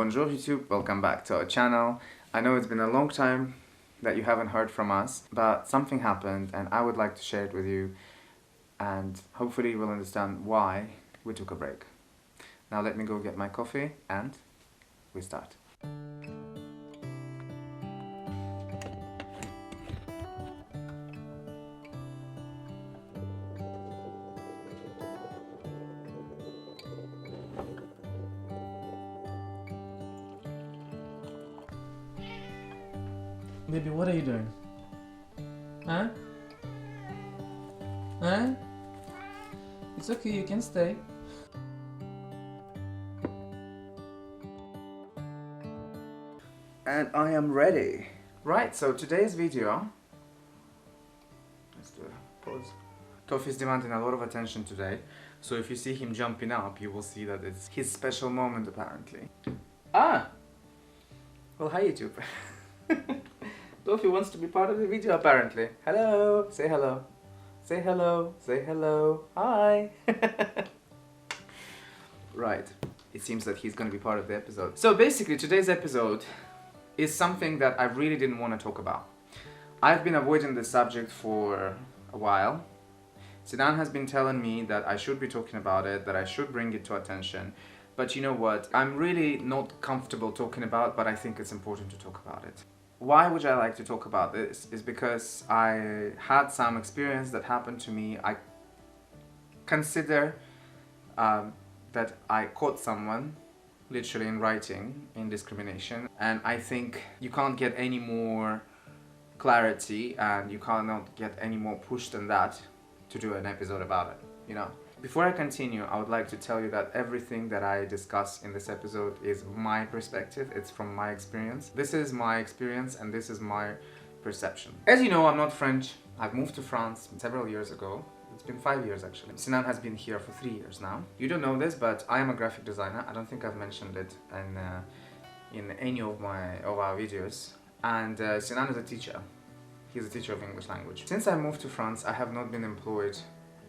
Bonjour YouTube, welcome back to our channel. I know it's been a long time that you haven't heard from us, but something happened and I would like to share it with you, and hopefully you will understand why we took a break. Now let me go get my coffee and we start. Baby, what are you doing? Huh? Huh? It's okay, you can stay. And I am ready. Right, so today's video, let's do a pause. Tofi's demanding a lot of attention today, so if you see him jumping up, you will see that it's his special moment apparently. Ah! Well, hi YouTube. Tofi wants to be part of the video apparently. Hello! Say hello. Say hello. Say hello. Hi! Right. It seems that he's going to be part of the episode. So basically today's episode is something that I really didn't want to talk about. I've been avoiding this subject for a while. Sinan has been telling me that I should be talking about it, that I should bring it to attention. But you know what? I'm really not comfortable talking about, but I think it's important to talk about it. Why would I like to talk about this? Is because I had some experience that happened to me. I consider that I caught someone literally in writing in discrimination, and I think you can't get any more clarity and you cannot get any more push than that to do an episode about it, you know. Before I continue, I would like to tell you that everything that I discuss in this episode is my perspective, it's from my experience. This is my experience and this is my perception. As you know, I'm not French. I've moved to France several years ago. It's been 5 years actually. Sinan has been here for 3 years now. You don't know this, but I am a graphic designer. I don't think I've mentioned it in any of our videos. And Sinan is a teacher. He's a teacher of English language. Since I moved to France, I have not been employed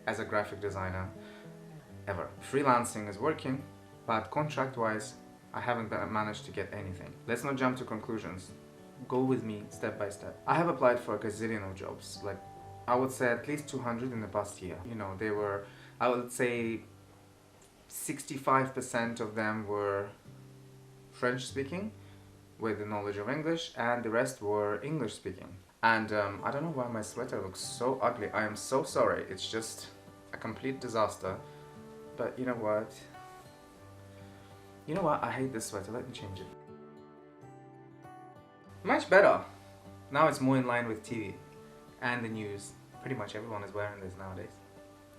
as a graphic designer ever. Freelancing is working, but contract-wise, I haven't managed to get anything. Let's not jump to conclusions. Go with me step by step. I have applied for a gazillion of jobs, like I would say at least 200 in the past year. You know, they were, I would say 65% of them were French speaking with the knowledge of English, and the rest were English speaking. And I don't know why my sweater looks so ugly. I am so sorry. It's just a complete disaster. But you know what? You know what? I hate this sweater. Let me change it. Much better. Now it's more in line with TV and the news. Pretty much everyone is wearing this nowadays.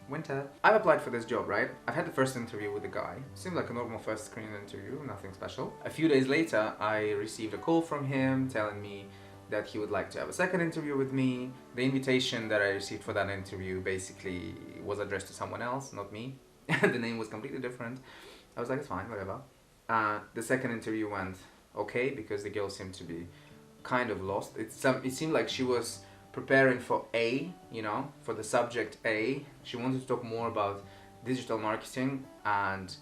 Winter. I've applied for this job, right? I've had the first interview with the guy. Seemed like a normal first screen interview, nothing special. A few days later, I received a call from him telling me that he would like to have a second interview with me. The invitation that I received for that interview basically was addressed to someone else, not me. The name was completely different. I was like, it's fine, whatever. The second interview went okay because the girl seemed to be kind of lost. It seemed like she was preparing for A, you know, for the subject A. She wanted to talk more about digital marketing, and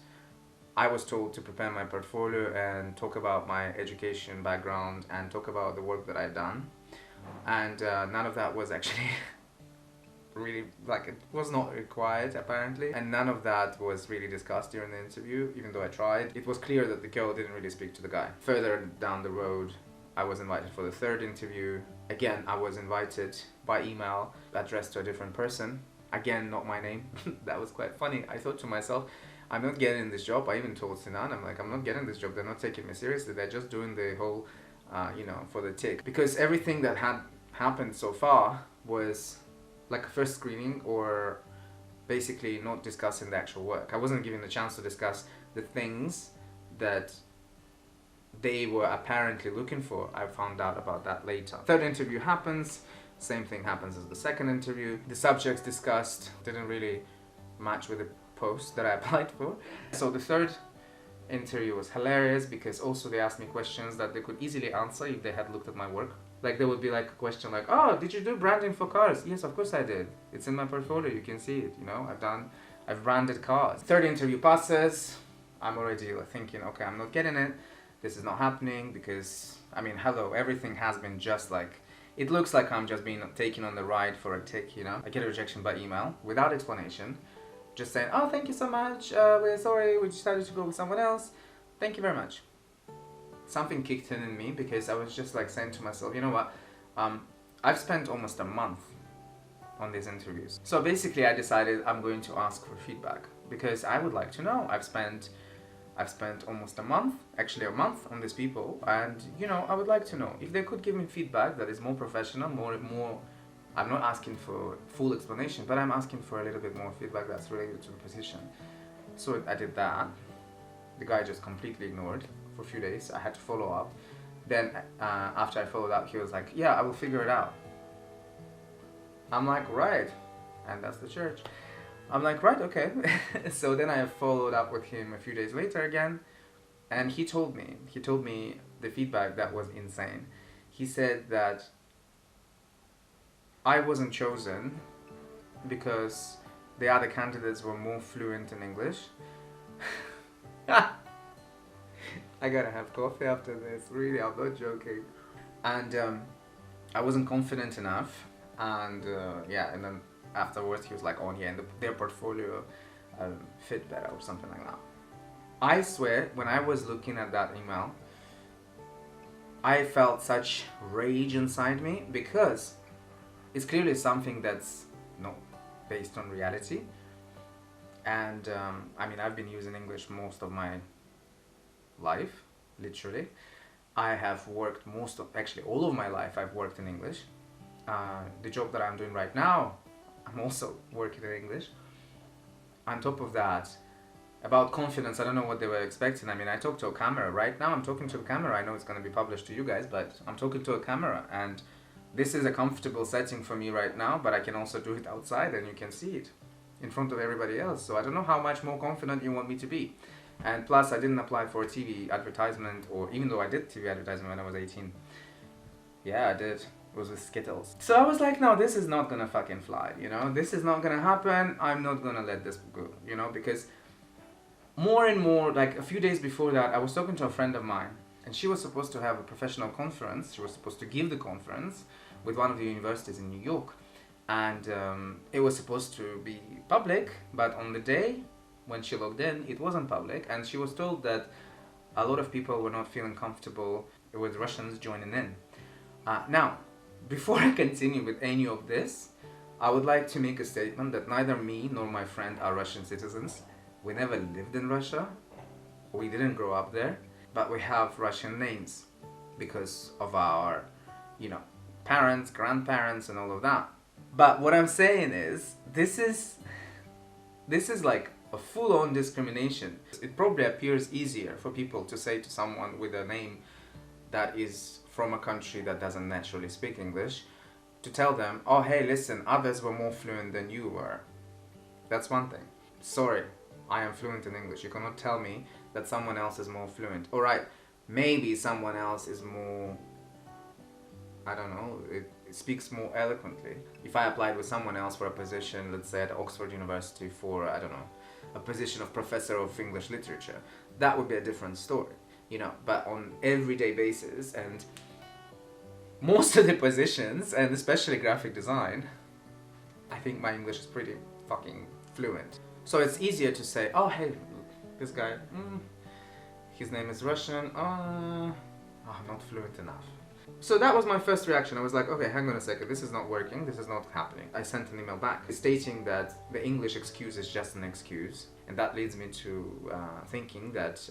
I was told to prepare my portfolio and talk about my education background and talk about the work that I've done. And none of that was actually really, like, it was not required apparently. And none of that was really discussed during the interview, even though I tried. It was clear that the girl didn't really speak to the guy. Further down the road, I was invited for the third interview. Again, I was invited by email addressed to a different person. Again, not my name. That was quite funny. I thought to myself, I'm not getting this job. I even told Sinan, I'm like, I'm not getting this job. They're not taking me seriously. They're just doing the whole, you know, for the tick. Because everything that had happened so far was like a first screening, or basically not discussing the actual work. I wasn't given the chance to discuss the things that they were apparently looking for. I found out about that later. Third interview happens. Same thing happens as the second interview. The subjects discussed didn't really match with the post that I applied for. So the third interview was hilarious because also they asked me questions that they could easily answer if they had looked at my work. Like there would be like a question like, oh, did you do branding for cars? Yes, of course I did. It's in my portfolio, you can see it, you know, I've branded cars. Third interview passes. I'm already thinking, okay, I'm not getting it. this is not happening because, I mean, hello, everything has been just like, it looks like I'm just being taken on the ride for a tick, you know. I get a rejection by email without explanation, just saying, oh, thank you so much, we're sorry, we decided to go with someone else, thank you very much. Something kicked in me because I was just like saying to myself, you know what, I've spent almost a month on these interviews. So basically I decided I'm going to ask for feedback because I would like to know. I've spent almost a month, actually a month on these people, and you know, I would like to know if they could give me feedback that is more professional, more, I'm not asking for full explanation, but I'm asking for a little bit more feedback that's related to the position. So I did that. The guy just completely ignored for a few days. I had to follow up. Then after I followed up, he was like, yeah, I will figure it out. I'm like, right. And that's the church. I'm like, right, okay. So then I followed up with him a few days later again, and he told me the feedback that was insane. He said that I wasn't chosen because the other candidates were more fluent in English. I gotta have coffee after this, really, I'm not joking. And I wasn't confident enough, and yeah, and then afterwards he was like, oh yeah, and their portfolio fit better or something like that. I swear, when I was looking at that email, I felt such rage inside me because it's clearly something that's not based on reality. And I mean, I've been using English most of my life, literally. I have worked actually all of my life I've worked in English. The job that I'm doing right now, I'm also working in English. On top of that, about confidence, I don't know what they were expecting. I mean, I talk to a camera. Right now I'm talking to a camera. I know it's going to be published to you guys, but I'm talking to a camera, and this is a comfortable setting for me right now, but I can also do it outside and you can see it in front of everybody else. So I don't know how much more confident you want me to be. And plus, I didn't apply for a TV advertisement, or even though I did TV advertisement when I was 18. Yeah, I did. It was with Skittles. So I was like, no, this is not gonna fucking fly, you know? This is not gonna happen. I'm not gonna let this go, you know? Because more and more, like a few days before that, I was talking to a friend of mine, and she was supposed to have a professional conference. She was supposed to give the conference with one of the universities in New York. And it was supposed to be public, but on the day when she logged in, it wasn't public, and she was told that a lot of people were not feeling comfortable with Russians joining in. Now, before I continue with any of this, I would like to make a statement that neither me nor my friend are Russian citizens. We never lived in Russia, we didn't grow up there, but we have Russian names because of our, you know, parents, grandparents, and all of that. But what I'm saying is, this is like a full-on discrimination. It probably appears easier for people to say to someone with a name that is from a country that doesn't naturally speak English, to tell them, oh hey, listen, others were more fluent than you were. That's one thing. Sorry, I am fluent in English. You cannot tell me that someone else is more fluent. Alright, maybe someone else is more, I don't know, it speaks more eloquently. If I applied with someone else for a position, let's say at Oxford University for, I don't know, a position of professor of English literature, that would be a different story, you know. But on everyday basis, and most of the positions, and especially graphic design, I think my English is pretty fucking fluent. So it's easier to say, oh hey, this guy, his name is Russian, I'm not fluent enough. So that was my first reaction. I was like, okay, hang on a second, this is not working, this is not happening. I sent an email back stating that the English excuse is just an excuse, and that leads me to thinking that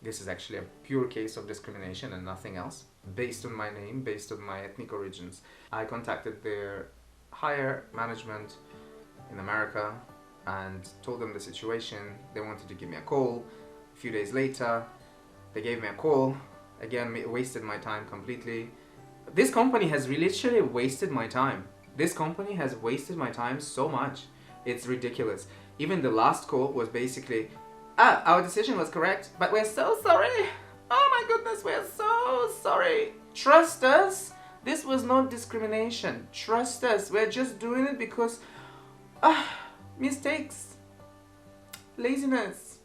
this is actually a pure case of discrimination and nothing else, based on my name, based on my ethnic origins. I contacted their higher management in America and told them the situation. They wanted to give me a call. A few days later, they gave me a call. Again, wasted my time completely. This company has literally wasted my time. This company has wasted my time so much. It's ridiculous. Even the last call was basically, our decision was correct, but we're so sorry. Oh my goodness, we're so sorry. Trust us. This was not discrimination. Trust us. We're just doing it because, mistakes, laziness.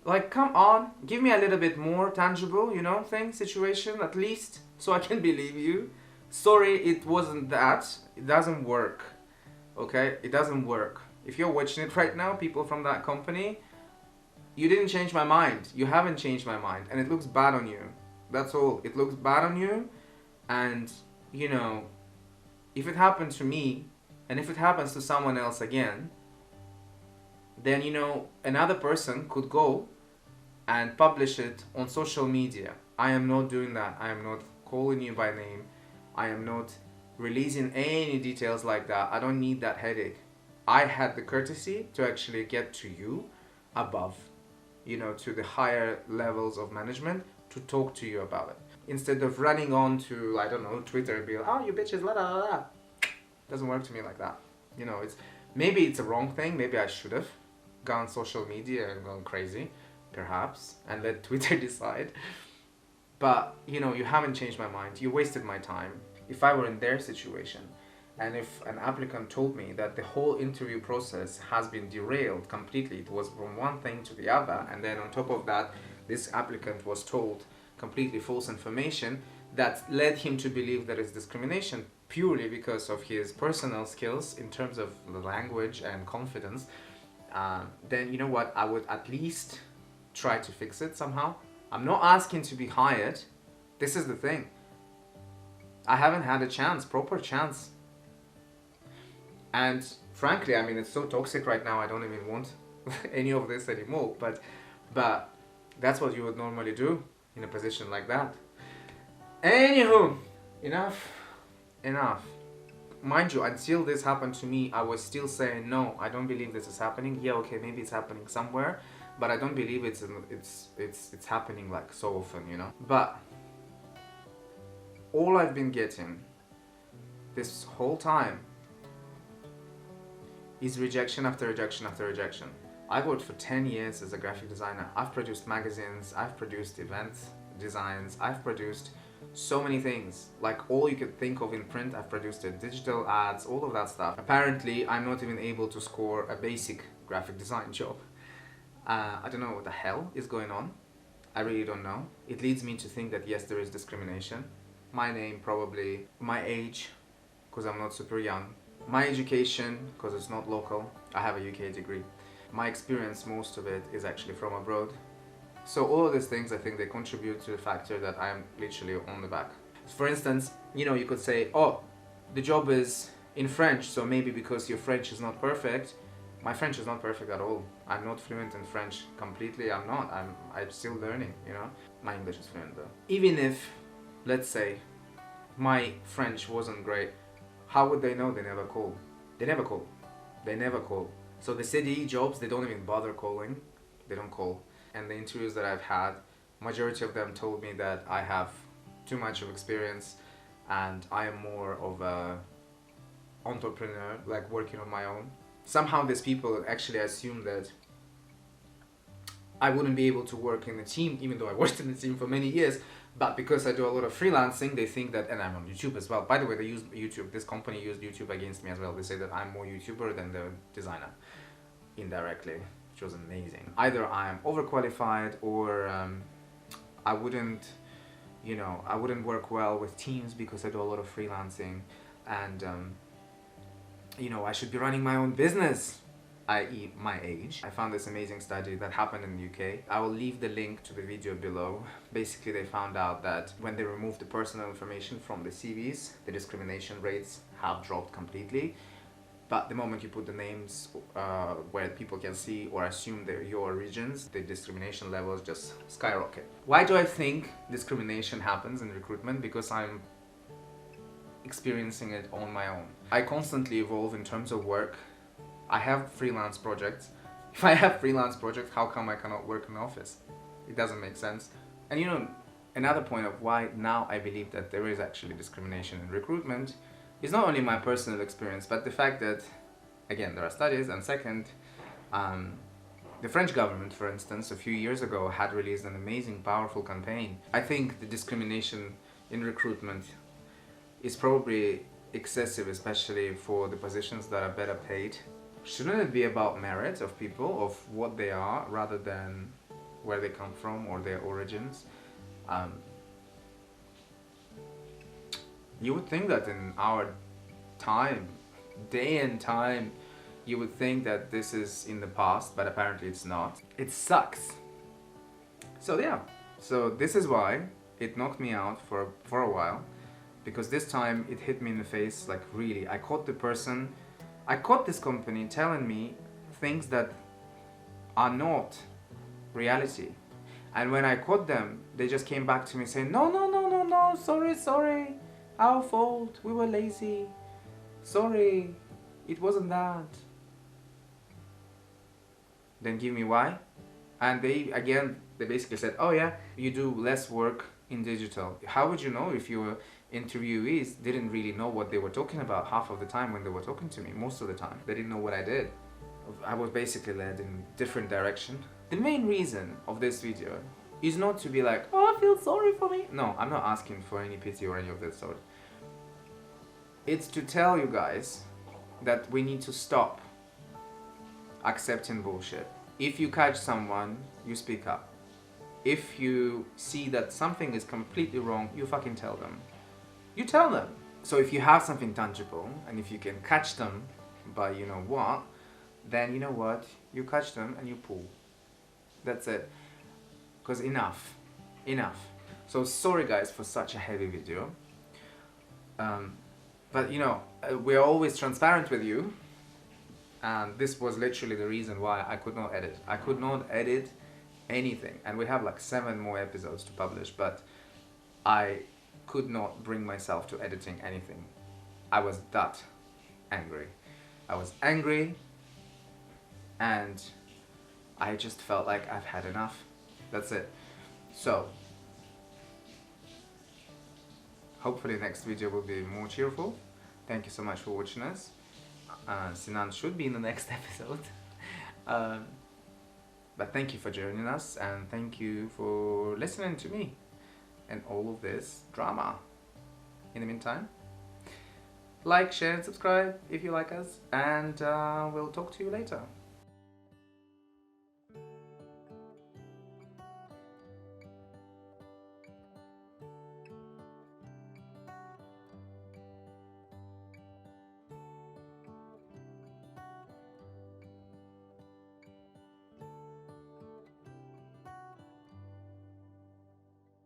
Like, come on, give me a little bit more tangible, you know, situation, at least, so I can believe you. Sorry, it wasn't that. It doesn't work. Okay? It doesn't work. If you're watching it right now, people from that company, you didn't change my mind. You haven't changed my mind. And it looks bad on you. That's all. It looks bad on you. And, you know, if it happened to me, and if it happens to someone else again, then, you know, another person could go and publish it on social media. I am not doing that. I am not calling you by name. I am not releasing any details like that. I don't need that headache. I had the courtesy to actually get to you above, you know, to the higher levels of management to talk to you about it. Instead of running on to, I don't know, Twitter and be like, oh, you bitches, la la la la. Doesn't work to me like that. You know, maybe it's a wrong thing. Maybe I should have gone social media and gone crazy, perhaps, and let Twitter decide. But, you know, you haven't changed my mind. You wasted my time. If I were in their situation, and if an applicant told me that the whole interview process has been derailed completely, it was from one thing to the other, and then on top of that, this applicant was told completely false information that led him to believe that it's discrimination purely because of his personal skills in terms of the language and confidence, then you know what, I would at least try to fix it somehow. I'm not asking to be hired. This is the thing. I haven't had a chance, proper chance. And frankly, I mean, it's so toxic right now, I don't even want any of this anymore. But that's what you would normally do in a position like that. Anywho, enough. Mind you, until this happened to me, I was still saying, no, I don't believe this is happening. Yeah, okay, maybe it's happening somewhere, but I don't believe it's happening like so often, you know. But all I've been getting this whole time is rejection after rejection after rejection. I worked for 10 years as a graphic designer. I've produced magazines, I've produced event designs, I've produced so many things, like all you could think of in print. I've produced it, digital ads, all of that stuff. Apparently, I'm not even able to score a basic graphic design job. I don't know what the hell is going on. I really don't know. It leads me to think that yes, there is discrimination. My name, probably. My age, because I'm not super young. My education, because it's not local. I have a UK degree. My experience, most of it is actually from abroad. So all of these things, I think they contribute to the factor that I'm literally on the back. For instance, you know, you could say, oh, the job is in French, so maybe because your French is not perfect. My French is not perfect at all. I'm not fluent in French completely. I'm not. I'm still learning, you know. My English is fluent though. Even if, let's say, my French wasn't great, how would they know? They never call. They never call. They never call. So the CDE jobs, they don't even bother calling. They don't call. And the interviews that I've had, majority of them told me that I have too much of experience and I am more of a entrepreneur, like working on my own. Somehow these people actually assume that I wouldn't be able to work in a team, even though I worked in a team for many years. But because I do a lot of freelancing, they think that, and I'm on YouTube as well. By the way, they use YouTube, this company used YouTube against me as well. They say that I'm more YouTuber than the designer, indirectly, which was amazing. Either I'm overqualified or I wouldn't, you know, I wouldn't work well with teams because I do a lot of freelancing, and you know, I should be running my own business, i.e. my age. I found this amazing study that happened in the UK. I will leave the link to the video below. Basically, they found out that when they removed the personal information from the CVs, the discrimination rates have dropped completely. But the moment you put the names where people can see or assume they're your origins, the discrimination levels just skyrocket. Why do I think discrimination happens in recruitment? Because I'm experiencing it on my own. I constantly evolve in terms of work. I have freelance projects. If I have freelance projects, how come I cannot work in the office? It doesn't make sense. And you know, another point of why now I believe that there is actually discrimination in recruitment is not only my personal experience, but the fact that, again, there are studies, and second, the French government, for instance, a few years ago had released an amazing, powerful campaign. I think the discrimination in recruitment is probably excessive, especially for the positions that are better paid. Shouldn't it be about merit of people, of what they are, rather than where they come from or their origins. You would think that in our time, day and time, you would think that this is in the past, but apparently it's not. It sucks. So yeah, so this is why it knocked me out for a while, because this time it hit me in the face, like really. I caught this company telling me things that are not reality. And when I caught them, they just came back to me saying, no, sorry, our fault, we were lazy, sorry, it wasn't that. Then give me why. And they basically said, oh yeah, you do less work in digital. How would you know if your interviewees didn't really know what they were talking about half of the time when they were talking to me? Most of the time, they didn't know what I did. I was basically led in different direction. The main reason of this video is not to be like, oh, I feel sorry for me. No, I'm not asking for any pity or any of that sort. It's to tell you guys that we need to stop accepting bullshit. If you catch someone, you speak up. If you see that something is completely wrong, you fucking tell them. You tell them. So if you have something tangible, and if you can catch them by you know what, then you know what, you catch them and you pull. That's it. Because enough. So sorry guys for such a heavy video. But you know, we're always transparent with you. And this was literally the reason why I could not edit. I could not edit anything. And we have like 7 more episodes to publish, but I could not bring myself to editing anything. I was that angry. I was angry, and I just felt like I've had enough. That's it. So hopefully next video will be more cheerful. Thank you so much for watching us. Sinan should be in the next episode. But thank you for joining us, and thank you for listening to me and all of this drama. In the meantime, like, share and subscribe if you like us, and we'll talk to you later.